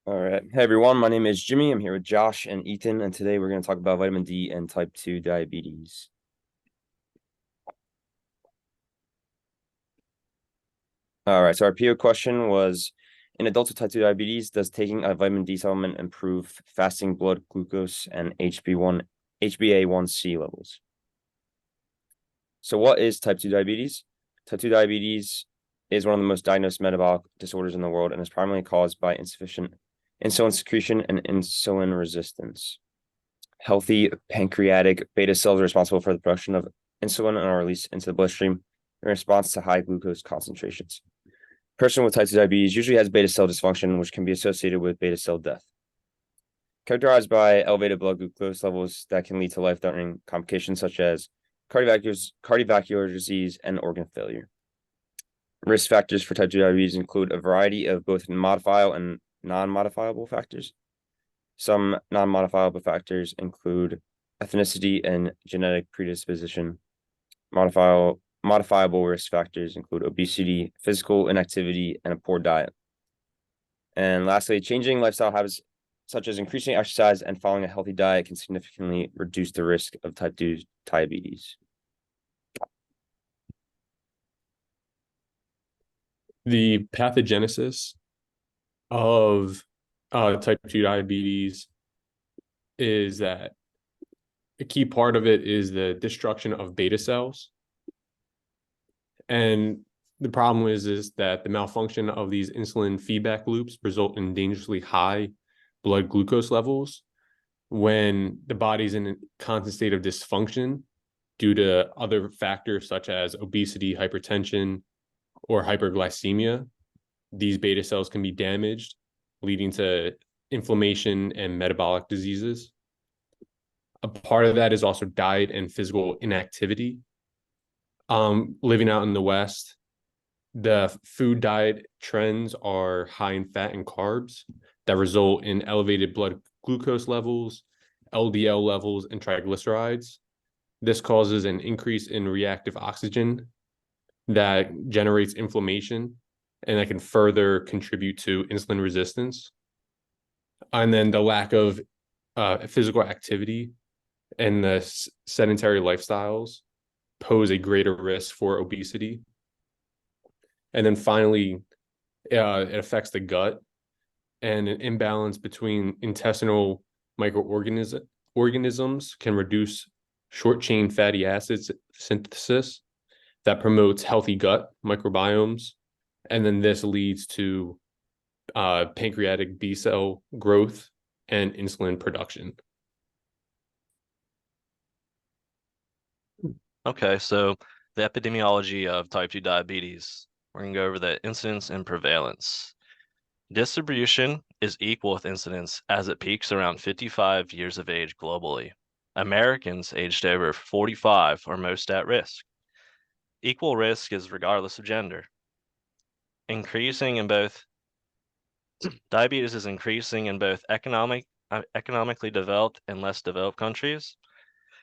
All right. Hey everyone, my name is Jimmy. I'm here with Josh and Ethan, and today we're going to talk about vitamin D and type 2 diabetes. All right, so our PO question was, in adults with type 2 diabetes, does taking a vitamin D supplement improve fasting blood glucose and HbA1c levels? So what is type 2 diabetes? Type 2 diabetes is one of the most diagnosed metabolic disorders in the world and is primarily caused by insufficient insulin secretion and insulin resistance. Healthy pancreatic beta cells are responsible for the production of insulin and are released into the bloodstream in response to high glucose concentrations. A person with type 2 diabetes usually has beta cell dysfunction, which can be associated with beta cell death. Characterized by elevated blood glucose levels that can lead to life-threatening complications such as cardiovascular disease and organ failure. Risk factors for type 2 diabetes include a variety of both modifiable and non-modifiable factors. Some non-modifiable factors include ethnicity and genetic predisposition. Modifiable risk factors include obesity, physical inactivity, and a poor diet. And lastly, changing lifestyle habits such as increasing exercise and following a healthy diet can significantly reduce the risk of type 2 diabetes. The pathogenesis of type 2 diabetes is that a key part of it is the destruction of beta cells. And the problem is that the malfunction of these insulin feedback loops result in dangerously high blood glucose levels when the body's in a constant state of dysfunction due to other factors such as obesity, hypertension, or hyperglycemia. These beta cells can be damaged, leading to inflammation and metabolic diseases. A part of that is also diet and physical inactivity. Living out in the West, the food diet trends are high in fat and carbs that result in elevated blood glucose levels, LDL levels, and triglycerides. This causes an increase in reactive oxygen that generates inflammation and that can further contribute to insulin resistance. And then the lack of physical activity and the sedentary lifestyles pose a greater risk for obesity. And then finally, it affects the gut, and an imbalance between intestinal microorganisms can reduce short-chain fatty acids synthesis that promotes healthy gut microbiomes. And then this leads to pancreatic B cell growth and insulin production. Okay, so the epidemiology of type 2 diabetes. We're going to go over the incidence and prevalence. Distribution is equal with incidence as it peaks around 55 years of age globally. Americans aged over 45 are most at risk. Equal risk is regardless of gender. Diabetes is increasing in both economically developed and less developed countries.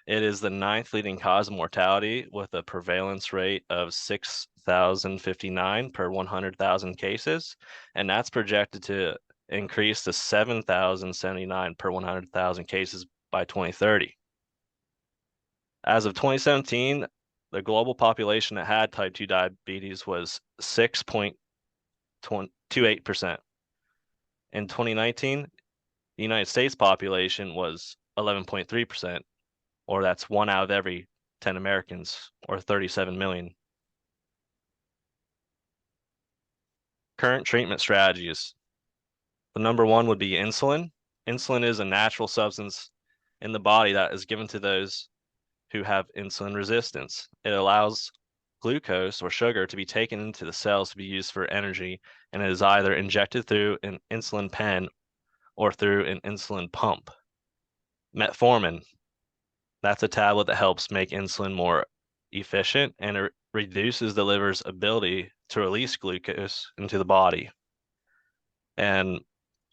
It is the 9th leading cause of mortality with a prevalence rate of 6,059 per 100,000 cases, and that's projected to increase to 7,079 per 100,000 cases by 2030. As of 2017, the global population that had type 2 diabetes was 6.28%. In 2019, the United States population was 11.3%. Or that's 1 out of every 10 Americans, or 37 million. Current treatment strategies. The number one would be insulin. Insulin is a natural substance in the body that is given to those who have insulin resistance. It allows glucose or sugar to be taken into the cells to be used for energy, and it is either injected through an insulin pen or through an insulin pump. Metformin. That's a tablet that helps make insulin more efficient, and it reduces the liver's ability to release glucose into the body. And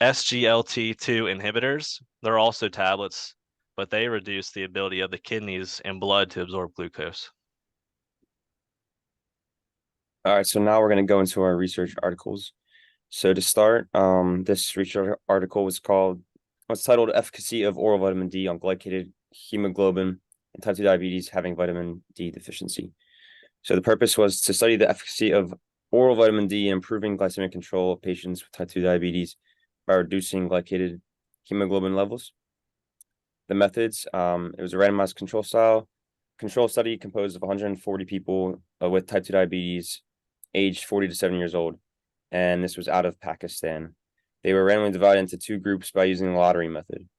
SGLT2 inhibitors, they're also tablets, but they reduce the ability of the kidneys and blood to absorb glucose. All right, so now we're going to go into our research articles. So to start, this research article was titled "Efficacy of Oral Vitamin D on Glycated Hemoglobin in Type 2 Diabetes Having Vitamin D Deficiency." So the purpose was to study the efficacy of oral vitamin D in improving glycemic control of patients with type 2 diabetes by reducing glycated hemoglobin levels. The methods, it was a randomized control study composed of 140 people with type 2 diabetes, aged 40 to 70 years old, and this was out of Pakistan. They were randomly divided into two groups by using the lottery method.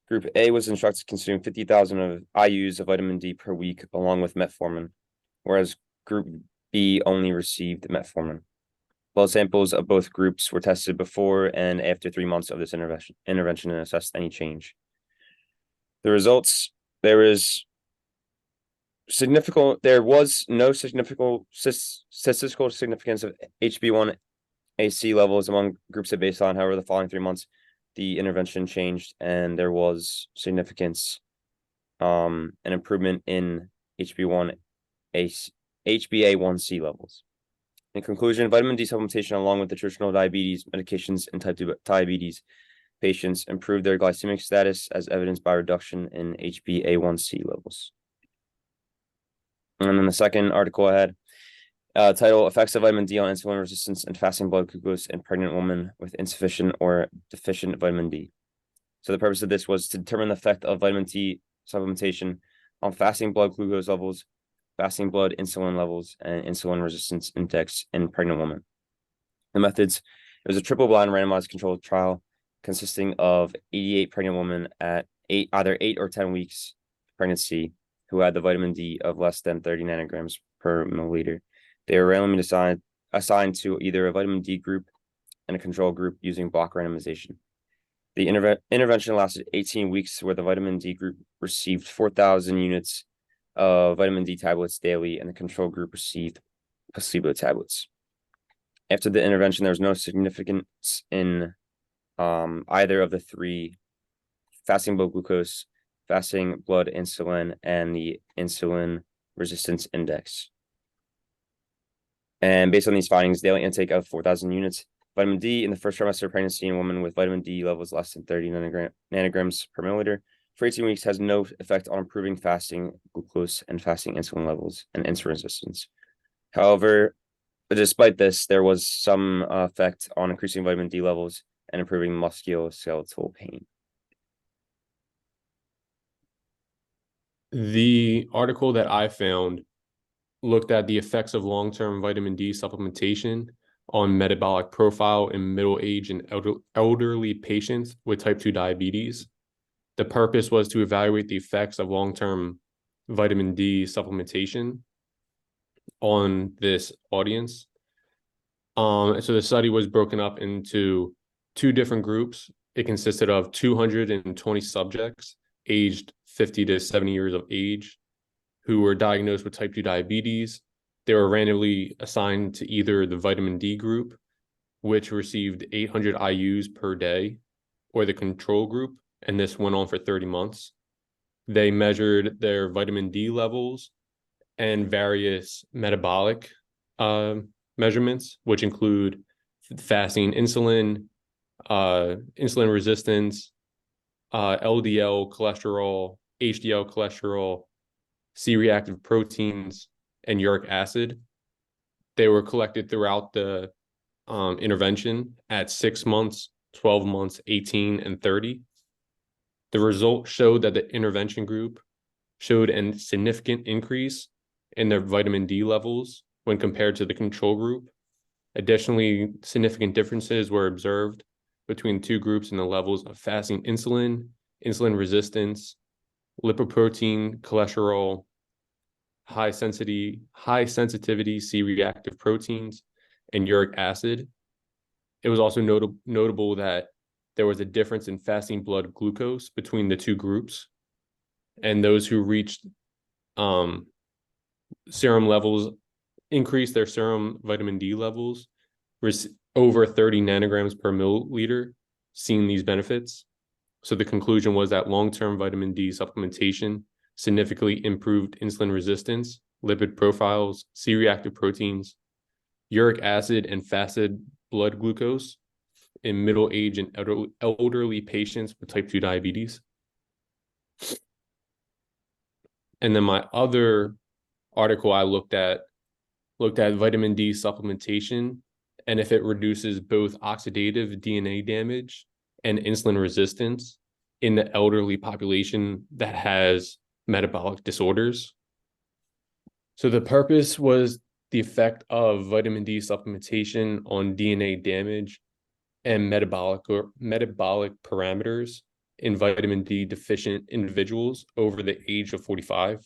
Group A was instructed to consume 50,000 of IUs of vitamin D per week along with metformin, whereas Group B only received metformin. Blood samples of both groups were tested before and after 3 months of this intervention and assessed any change. The results, there was no significant statistical significance of HB1AC levels among groups at baseline. However, the following 3 months, the intervention changed and there was significance, an improvement in HbA1c levels. In conclusion, vitamin D supplementation along with the traditional diabetes medications in type 2 diabetes patients improved their glycemic status as evidenced by reduction in HbA1c levels. And then the second article I had, title Effects of Vitamin D on Insulin Resistance and Fasting Blood Glucose in Pregnant Women with Insufficient or Deficient Vitamin D. So the purpose of this was to determine the effect of vitamin D supplementation on fasting blood glucose levels, fasting blood insulin levels, and insulin resistance index in pregnant women. The methods, it was a triple-blind randomized controlled trial consisting of 88 pregnant women at either 8 or 10 weeks pregnancy who had the vitamin D of less than 30 nanograms per milliliter. They were randomly assigned to either a vitamin D group and a control group using block randomization. The intervention lasted 18 weeks, where the vitamin D group received 4,000 units of vitamin D tablets daily, and the control group received placebo tablets. After the intervention, there was no significance in either of the three: fasting blood glucose, fasting blood insulin, and the insulin resistance index. And based on these findings, daily intake of 4,000 units vitamin D in the first trimester of pregnancy in a woman with vitamin D levels less than 30 nanograms per milliliter for 18 weeks has no effect on improving fasting glucose and fasting insulin levels and insulin resistance. However, despite this, there was some effect on increasing vitamin D levels and improving musculoskeletal pain. The article that I found looked at the effects of long-term vitamin D supplementation on metabolic profile in middle-aged and elderly patients with type 2 diabetes. The purpose was to evaluate the effects of long-term vitamin D supplementation on this audience. So the study was broken up into 2 different groups. It consisted of 220 subjects aged 50 to 70 years of age who were diagnosed with type 2 diabetes. They were randomly assigned to either the vitamin D group, which received 800 IUs per day, or the control group, and this went on for 30 months. They measured their vitamin D levels and various metabolic measurements, which include fasting insulin, insulin resistance, LDL cholesterol, HDL cholesterol, C-reactive proteins, and uric acid. They were collected throughout the intervention at 6 months, 12 months, 18, and 30. The result showed that the intervention group showed a significant increase in their vitamin D levels when compared to the control group. Additionally, significant differences were observed between 2 groups in the levels of fasting insulin, insulin resistance, lipoprotein, cholesterol, high sensitivity C-reactive proteins, and uric acid. It was also notable that there was a difference in fasting blood glucose between the 2 groups, and those who reached serum levels increased their serum vitamin D levels over 30 nanograms per milliliter, seeing these benefits. So the conclusion was that long-term vitamin D supplementation significantly improved insulin resistance, lipid profiles, C-reactive proteins, uric acid and fasted blood glucose in middle-aged and elderly patients with type 2 diabetes. And then my other article I looked at vitamin D supplementation and if it reduces both oxidative DNA damage and insulin resistance in the elderly population that has metabolic disorders. So the purpose was the effect of vitamin D supplementation on DNA damage and metabolic parameters in vitamin D deficient individuals over the age of 45.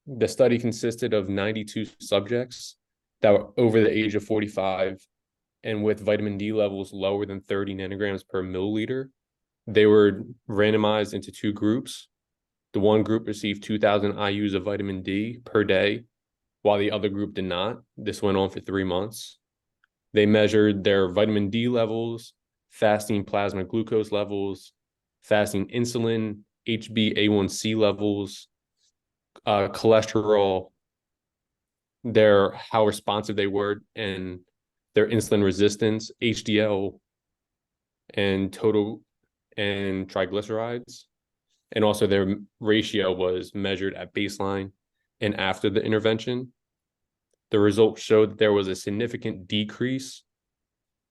The study consisted of 92 subjects that were over the age of 45 and with vitamin D levels lower than 30 nanograms per milliliter. They were randomized into two groups. The one group received 2,000 IUs of vitamin D per day, while the other group did not. This went on for 3 months. They measured their vitamin D levels, fasting plasma glucose levels, fasting insulin, HbA1c levels, cholesterol, how responsive they were, and their insulin resistance, HDL, and total and triglycerides. And also their ratio was measured at baseline and after the intervention. The results showed that there was a significant decrease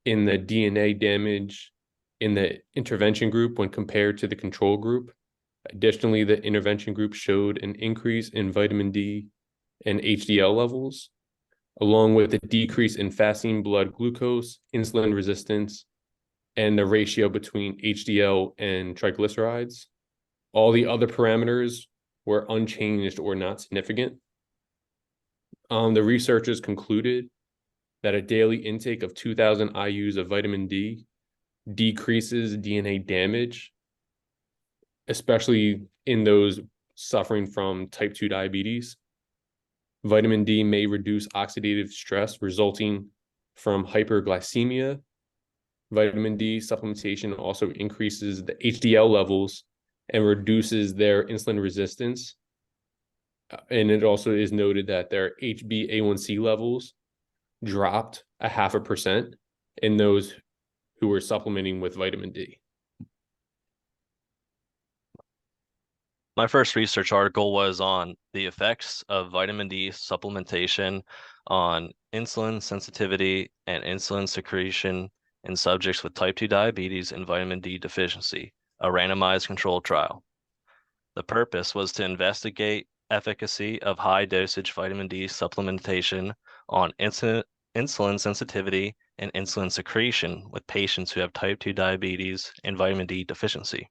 in the DNA damage in the intervention group when compared to the control group. Additionally, the intervention group showed an increase in vitamin D and HDL levels, along with a decrease in fasting blood glucose, insulin resistance, and the ratio between HDL and triglycerides. All the other parameters were unchanged or not significant. The researchers concluded that a daily intake of 2,000 IUs of vitamin D decreases DNA damage, especially in those suffering from type 2 diabetes. Vitamin D may reduce oxidative stress resulting from hyperglycemia. Vitamin D supplementation also increases the HDL levels and reduces their insulin resistance. And it also is noted that their HbA1c levels dropped 0.5% in those who were supplementing with vitamin D. My first research article was on the effects of vitamin D supplementation on insulin sensitivity and insulin secretion in subjects with type 2 diabetes and vitamin D deficiency, a randomized controlled trial. The purpose was to investigate efficacy of high dosage vitamin D supplementation on insulin sensitivity and insulin secretion with patients who have type 2 diabetes and vitamin D deficiency.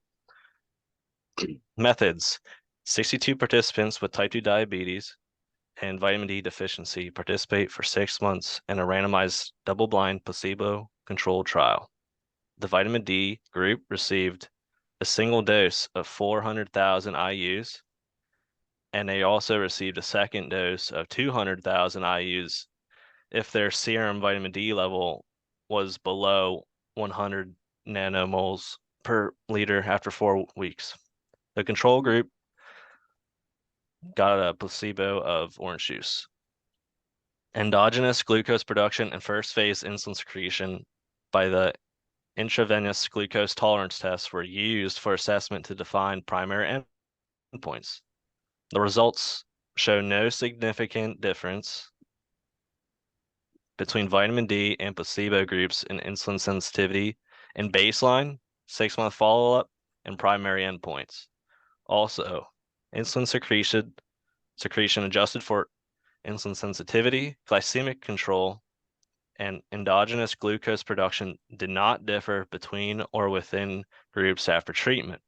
Methods: 62 participants with type 2 diabetes and vitamin D deficiency participate for 6 months in a randomized double-blind placebo-controlled trial. The vitamin D group received a single dose of 400,000 IUs, and they also received a second dose of 200,000 IUs if their serum vitamin D level was below 100 nanomoles per liter after 4 weeks. The control group got a placebo of orange juice. Endogenous glucose production and first phase insulin secretion by the intravenous glucose tolerance tests were used for assessment to define primary endpoints. The results show no significant difference between vitamin D and placebo groups in insulin sensitivity in baseline, 6-month follow-up, and primary endpoints. Also, insulin secretion adjusted for insulin sensitivity, glycemic control, and endogenous glucose production did not differ between or within groups after treatment.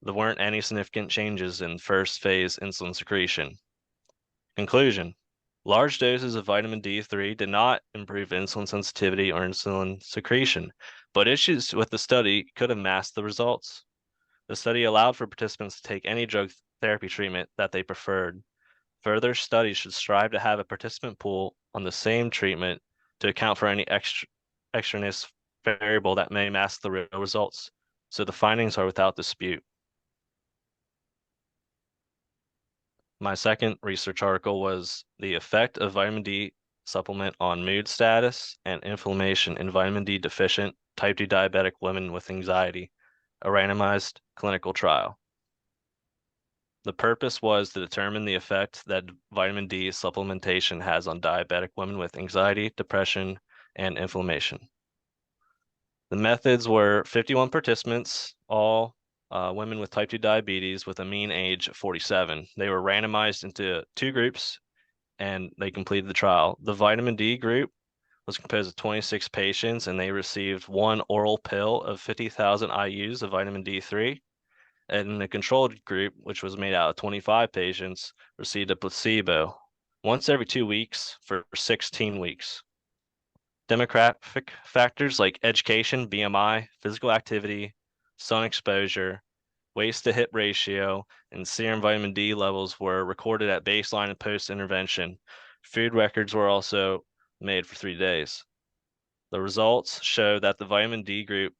There weren't any significant changes in first phase insulin secretion. Conclusion: large doses of vitamin D3 did not improve insulin sensitivity or insulin secretion, but issues with the study could have masked the results. The study allowed for participants to take any drug therapy treatment that they preferred. Further studies should strive to have a participant pool on the same treatment to account for any extraneous variable that may mask the real results, so the findings are without dispute. My second research article was the effect of vitamin D supplement on mood status and inflammation in vitamin D deficient type 2 diabetic women with anxiety, a randomized clinical trial. The purpose was to determine the effect that vitamin D supplementation has on diabetic women with anxiety, depression, and inflammation. The methods were 51 participants, all women with type 2 diabetes with a mean age of 47. They were randomized into 2 groups and they completed the trial. The vitamin D group was composed of 26 patients and they received 1 oral pill of 50,000 IUs of vitamin D3. And the controlled group, which was made out of 25 patients, received a placebo once every 2 weeks for 16 weeks. Demographic factors like education, BMI, physical activity, sun exposure, waist to hip ratio, and serum vitamin D levels were recorded at baseline and post-intervention. Food records were also made for 3 days. The results show that the vitamin D group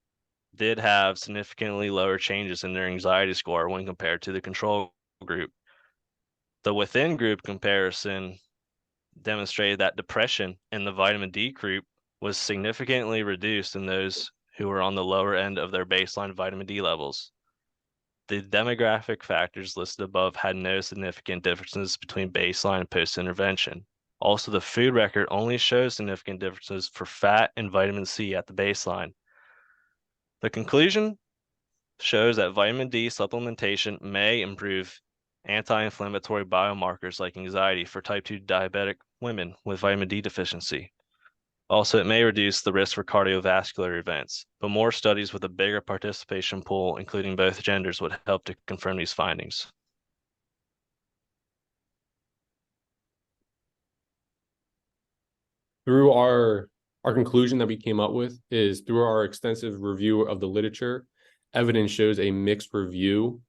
did have significantly lower changes in their anxiety score when compared to the control group. The within group comparison demonstrated that depression in the vitamin D group was significantly reduced in those who were on the lower end of their baseline vitamin D levels. The demographic factors listed above had no significant differences between baseline and post-intervention. Also, the food record only shows significant differences for fat and vitamin C at the baseline. The conclusion shows that vitamin D supplementation may improve anti-inflammatory biomarkers like anxiety for type 2 diabetic women with vitamin D deficiency. Also, it may reduce the risk for cardiovascular events, but more studies with a bigger participation pool, including both genders, would help to confirm these findings. Through our conclusion that we came up with is through our extensive review of the literature, evidence shows a mixed review.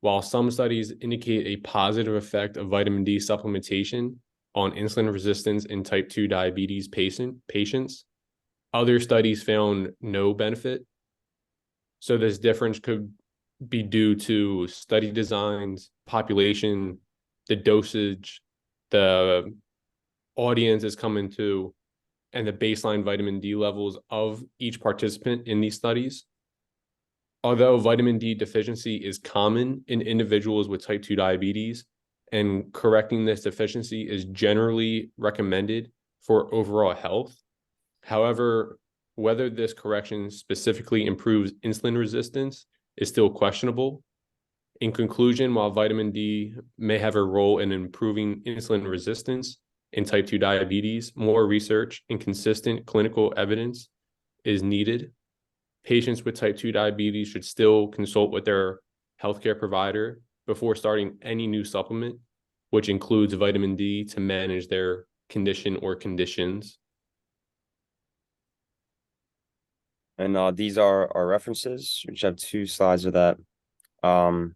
While some studies indicate a positive effect of vitamin D supplementation on insulin resistance in type 2 diabetes patients, other studies found no benefit. So this difference could be due to study designs, population, the dosage, the audience is coming to, and the baseline vitamin D levels of each participant in these studies. Although vitamin D deficiency is common in individuals with type 2 diabetes, and correcting this deficiency is generally recommended for overall health. However, whether this correction specifically improves insulin resistance is still questionable. In conclusion, while vitamin D may have a role in improving insulin resistance in type 2 diabetes, more research and consistent clinical evidence is needed. Patients with type 2 diabetes should still consult with their healthcare provider before starting any new supplement, which includes vitamin D to manage their condition or conditions. And these are our references, which have 2 slides of that. But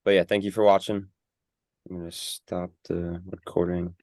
yeah, thank you for watching. I'm gonna stop the recording.